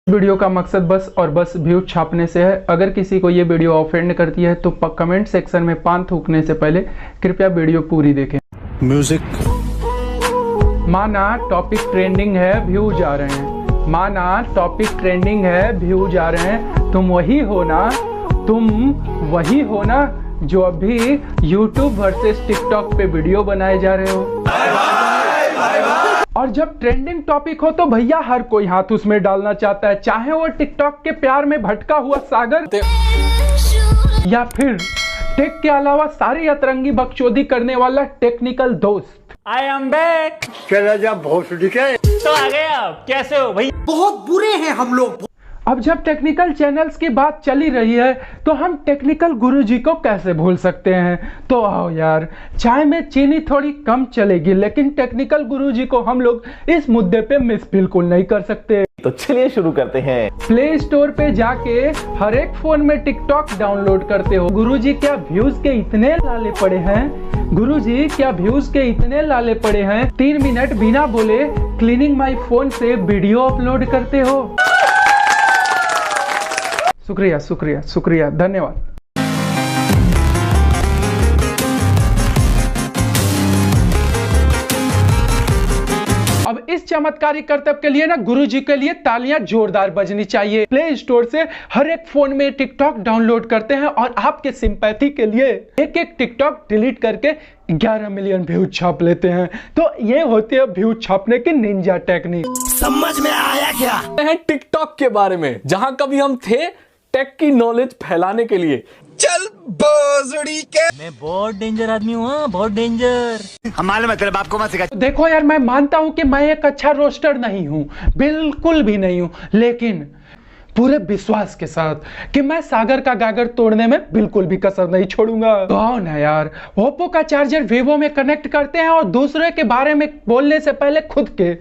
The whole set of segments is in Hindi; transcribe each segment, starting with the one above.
वीडियो का मकसद बस और बस व्यू छापने से है। अगर किसी को ये वीडियो ऑफेंड करती है तो कमेंट सेक्शन में पान थूकने से पहले कृपया वीडियो पूरी देखें। म्यूजिक। माना टॉपिक ट्रेंडिंग है, व्यूज आ रहे हैं। माना टॉपिक ट्रेंडिंग है, व्यूज आ रहे हैं। तुम वही हो ना जो अभी YouTube वर्सेस TikTok पे वीडियो बनाए जा रहे हो। और जब ट्रेंडिंग टॉपिक हो तो भैया हर कोई हाथ उसमें डालना चाहता है, चाहे वो टिकटॉक के प्यार में भटका हुआ सागर या फिर टेक के अलावा सारी अतरंगी बकचोदी करने वाला टेक्निकल दोस्त। I am back. चला जा भोसड़ी के तो आ गए आप। कैसे हो भाई? बहुत बुरे हैं हम लोग। अब जब टेक्निकल चैनल्स की बात चली रही है तो हम टेक्निकल गुरुजी को कैसे भूल सकते हैं। तो आओ यार, चाय में चीनी थोड़ी कम चलेगी लेकिन टेक्निकल गुरुजी को हम लोग इस मुद्दे पे मिस बिल्कुल नहीं कर सकते। तो चलिए शुरू करते हैं। प्ले स्टोर पे जाके हर एक फोन में टिकटॉक डाउनलोड करते हो। गुरुजी क्या व्यूज के इतने लाले पड़े हैं? गुरुजी क्या व्यूज के इतने लाले पड़े हैं? 3 मिनट बिना बोले क्लीनिंग माई फोन से वीडियो अपलोड करते हो। शुक्रिया शुक्रिया शुक्रिया, धन्यवाद। अब इस चमत्कारी कर्तव्य के लिए ना गुरुजी के लिए तालियां जोरदार बजनी चाहिए। प्ले स्टोर से हर एक फोन में टिकटॉक डाउनलोड करते हैं और आपके सिंपैथी के लिए एक एक टिकटॉक डिलीट करके 11 मिलियन व्यूज छाप लेते हैं। तो ये होती है व्यूज छापने की निंजा टेक्निक। समझ में आया क्या? है टिकटॉक के बारे में, जहां कभी हम थे टेक की नॉलेज फैलाने के लिए। चल भोसड़ी के। मैं बहुत डेंजर आदमी हूँ, बहुत डेंजर। हमारे मतलब बाप को मत सिखा। देखो यार, मैं मानता हूं कि मैं एक अच्छा रोस्टर नहीं हूं, बिल्कुल भी नहीं हूं, लेकिन पूरे विश्वास के साथ कि मैं सागर का गागर तोड़ने में बिल्कुल भी कसर नहीं छोड़ूंगा। तो आओ ना यार, ओप्पो का चार्जर वीवो में कनेक्ट करते हैं और दूसरे के बारे में बोलने से पहले खुद के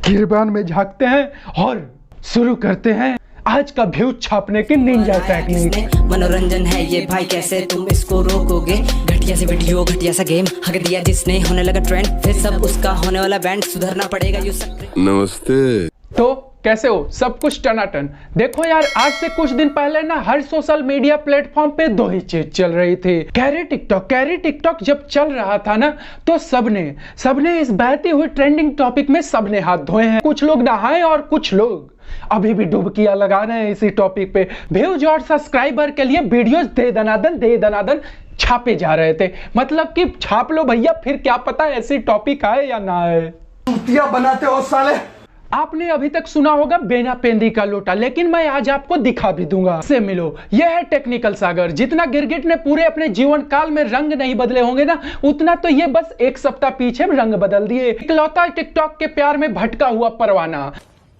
गिरबान में झांकते हैं और शुरू करते हैं आज का व्यूज छापने की निंजा टेक्निक। मनोरंजन है ये भाई, कैसे तुम इसको रोकोगे? घटिया से वीडियो, घटिया सा गेम, हक दिया जिसने, होने लगा ट्रेंड, फिर सब उसका होने वाला बैंड, सुधरना पड़ेगा यू सब। नमस्ते। तो कैसे हो? सब कुछ टनाटन। देखो यार, आज से कुछ दिन पहले ना हर सोशल मीडिया प्लेटफॉर्म पे 2 ही चीज चल रही थी, कैरी टिकटॉक जब चल रहा था ना तो सबने इस बहती हुई ट्रेंडिंग टॉपिक में सबने हाथ धोए हैं। कुछ लोग नहाए और कुछ लोग अभी भी डुबकियां लगा रहे हैं इसी टॉपिक पे। व्यूज और सब्सक्राइबर के लिए वीडियोस दे दनादन छापे जा रहे थे। मतलब कि छाप लो भैया, फिर क्या पता ऐसी टॉपिक आए या ना आए। टूटिया बनाते हो साले। आपने अभी तक सुना होगा बेना पेंदी का लोटा, लेकिन मैं आज आपको दिखा भी दूंगा। से मिलो, यह है टेक्निकल सागर। जितना गिरगिट ने पूरे अपने जीवन काल में रंग नहीं बदले होंगे ना, उतना तो ये बस एक सप्ताह पीछे रंग बदल दिए। इकलौता टिकटॉक के प्यार में भटका हुआ परवाना।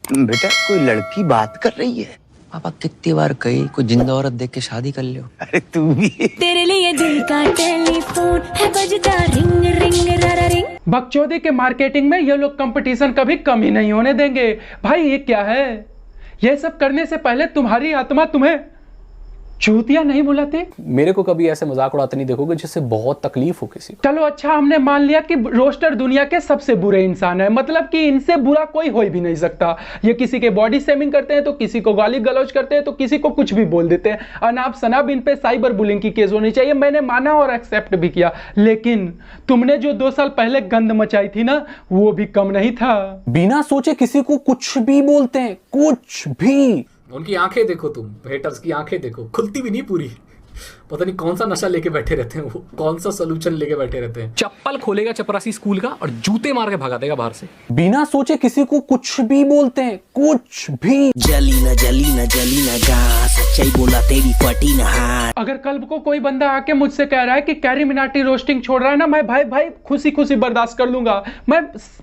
बेटा कोई लड़की बात कर रही है। पापा कितनी बार कही कोई जिंदा औरत देख के शादी कर लो। अरे तू भी। तेरे लिए दिल का टेलीफोन है बजता, रिंग रिंग रारा रिंग। बकचोदी के मार्केटिंग में ये लोग कंपटीशन कभी कम ही नहीं होने देंगे। भाई ये क्या है? ये सब करने से पहले तुम्हारी आत्मा तुम्हें चूतिया नहीं बुलाते? मेरे को कभी ऐसे मजाक उड़ाते नहीं देखोगे जिससे बहुत तकलीफ हो किसी को। चलो अच्छा, हमने मान लिया कि रोस्टर दुनिया के सबसे बुरे इंसान है, मतलब कि इनसे बुरा कोई हो भी नहीं सकता। ये किसी के बॉडी शेमिंग करते हैं, तो किसी को गाली गलौज करते हैं, तो किसी को कुछ भी बोल देते हैं। अनाप शनाप इन पे साइबर बुलिंग की केस होनी चाहिए। मैंने माना और एक्सेप्ट भी किया, लेकिन तुमने जो 2 साल पहले गंद मचाई थी ना, वो भी कम नहीं था। बिना सोचे किसी को कुछ भी बोलते हैं, कुछ भी। उनकी आंखें देखो, तुम हेटर्स की आंखें देखो, खुलती भी नहीं पूरी। पता नहीं कौन सा नशा लेके बैठे रहते हैं वो, कौन सा सोल्यूशन लेके बैठे रहते हैं। चप्पल खोलेगा चपरासी स्कूल का और जूते मार के भगा देगा बाहर से। बिना सोचे किसी को कुछ भी बोलते हैं, कुछ भी। जली ना गा, सच्चाई बोला तेरी फटी ना हाथ। अगर कल को कोई बंदा आके मुझसे कह रहा है कि कैरी मिनाटी रोस्टिंग छोड़ रहा है ना, मैं भाई खुशी बर्दाश्त कर लूंगा, मैं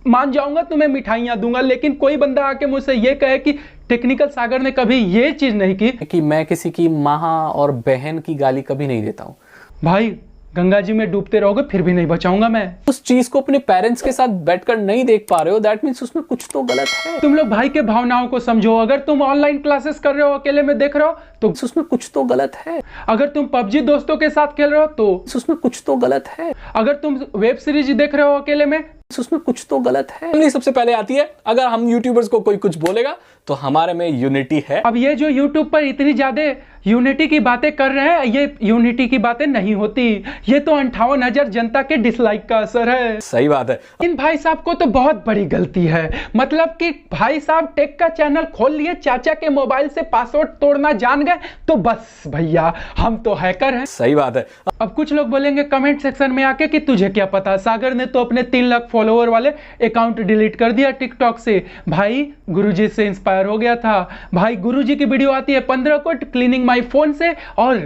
मान जाऊंगा, तुम्हें मिठाइयां दूंगा। लेकिन कोई बंदा आके मुझसे ये कहे कि टेक्निकल सागर ने कभी ये चीज नहीं की कि मैं किसी की माँ और बहन की गाली कभी नहीं देता हूँ। भाई गंगा जी में डूबते रहोगे फिर भी नहीं बचाऊंगा मैं। उस चीज को अपने पेरेंट्स के साथ बैठकर नहीं देख पा रहे हो, दैट मींस उसमें कुछ तो गलत है। तुम लोग भाई के भावनाओं को समझो। अगर तुम ऑनलाइन क्लासेस कर रहे हो, अकेले में देख रहे हो, तो उसमें कुछ तो गलत है। अगर तुम पबजी दोस्तों के साथ खेल रहे हो तो उसमें कुछ तो गलत है। अगर तुम वेब सीरीज देख रहे हो अकेले में उसमें कुछ तो गलत है। फैमिली सबसे पहले आती है। अगर हम यूट्यूबर्स को कोई कुछ बोलेगा तो हमारे में यूनिटी है। अब ये जो यूट्यूब पर इतनी ज्यादा यूनिटी की बातें कर रहे हैं, ये यूनिटी की बातें नहीं होती, ये तो 58,000 जनता के डिसलाइक का असर है। सही बात है। इन भाई साहब को तो बहुत बड़ी गलती है। मतलब कि भाई साहब टेक का चैनल खोल लिए, चाचा के मोबाइल से पासवर्ड तोड़ना जान गए तो बस भैया हम तो हैकर हैं। सही बात है। अब कुछ लोग बोलेंगे कमेंट सेक्शन में आके कि तुझे क्या पता, सागर ने तो अपने 3 लाख फॉलोअर वाले अकाउंट डिलीट कर दिया टिकटॉक से। भाई गुरुजी से इंस्पायर हो गया था। भाई गुरुजी की वीडियो आती है 15 को क्लीनिंग माई फोन से, और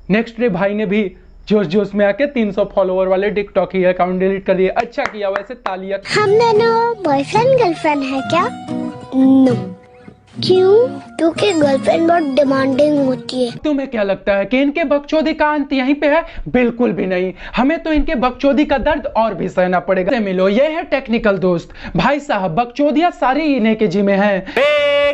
नेक्स्ट डे भाई ने भी जोश जोश में आके 300 फॉलोअर वाले टिकटॉक ही अकाउंट डिलीट कर दिए। अच्छा किया, वैसे तालियां। हम दोनों बॉयफ्रेंड गर्लफ्रेंड है क्या? नो। क्यों? क्योंकि गर्लफ्रेंड बहुत डिमांडिंग होती है। तुम्हें क्या लगता है कि इनके बकचोदी का अंत यहीं पे है? बिल्कुल भी नहीं। हमें तो इनके बकचोदी का दर्द और भी सहना पड़ेगा। मिलो, ये है टेक्निकल दोस्त। भाई साहब बकचोदियां सारी इन्हीं के जिम्मे हैं।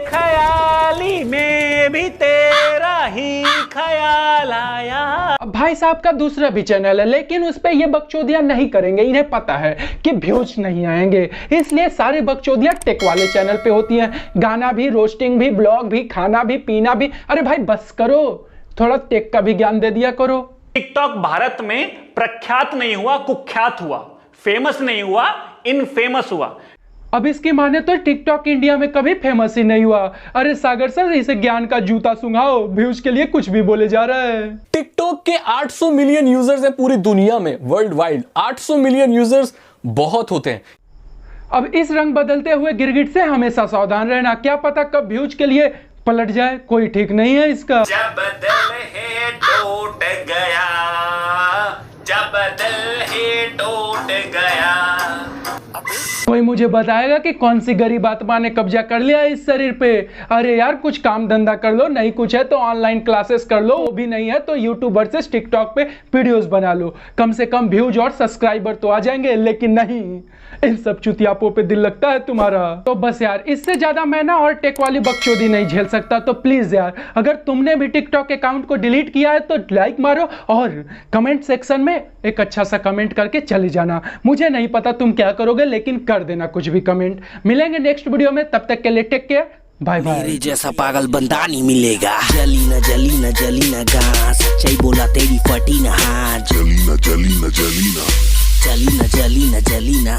ख्याली में भी तेरा ही ख्याल आया। अब भाई साहब का दूसरा भी चैनल है, लेकिन उस पे ये बकचोदियां नहीं करेंगे। इन्हें पता है कि व्यूज नहीं आएंगे, इसलिए सारे बकचोदियां टेक वाले चैनल पे होती हैं। गाना भी, रोस्टिंग भी, ब्लॉग भी, खाना भी, पीना भी। अरे भाई बस करो, थोड़ा टेक का भी ज्ञान दे दिया करो। टिकटॉक भारत में प्रख्यात नहीं हुआ, कुख्यात हुआ। फेमस नहीं हुआ, इनफेमस हुआ। अब इसकी माने तो टिकटॉक इंडिया में कभी फेमस ही नहीं हुआ। अरे सागर सर, इसे ज्ञान का जूता सुंघाओ, व्यूज के लिए कुछ भी बोले जा रहा है। टिकटॉक के 800 मिलियन यूजर्स हैं पूरी दुनिया में, वर्ल्ड वाइड। 800 मिलियन यूजर्स बहुत होते हैं। अब इस रंग बदलते हुए गिरगिट से हमेशा सावधान रहना, क्या पता कब व्यूज के लिए पलट जाए, कोई ठीक नहीं है इसका। जब दिल है टूट गया, जब दिल है टूट गया। कोई मुझे बताएगा कि कौन सी गरीब आत्मा ने कब्जा कर लिया इस शरीर पे? अरे यार कुछ काम धंधा कर लो, नहीं कुछ है तो ऑनलाइन क्लासेस कर लो, वो भी नहीं है तो यूट्यूबर से टिकटॉक पे वीडियोस बना लो, कम से कम व्यूज और सब्सक्राइबर तो आ जाएंगे। लेकिन नहीं, इन सब चुतियापों पे दिल लगता है तुम्हारा। तो बस यार, इससे ज्यादा मैं ना और टेक वाली बकचोदी नहीं झेल सकता। तो प्लीज यार, अगर तुमने भी टिकटॉक अकाउंट को डिलीट किया है तो लाइक मारो और कमेंट सेक्शन में एक अच्छा सा कमेंट करके चले जाना। मुझे नहीं पता तुम क्या करोगे, लेकिन कर देना कुछ भी कमेंट। मिलेंगे नेक्स्ट वीडियो में, तब तक के लिए टेक केयर, बाय बाय। मेरे जैसा पागल बंदा नहीं मिलेगा। जली न जली न जली न गा, सच्चाई बोला तेरी फटी न हाथ। जली न जली न जली न जली न जली न जली न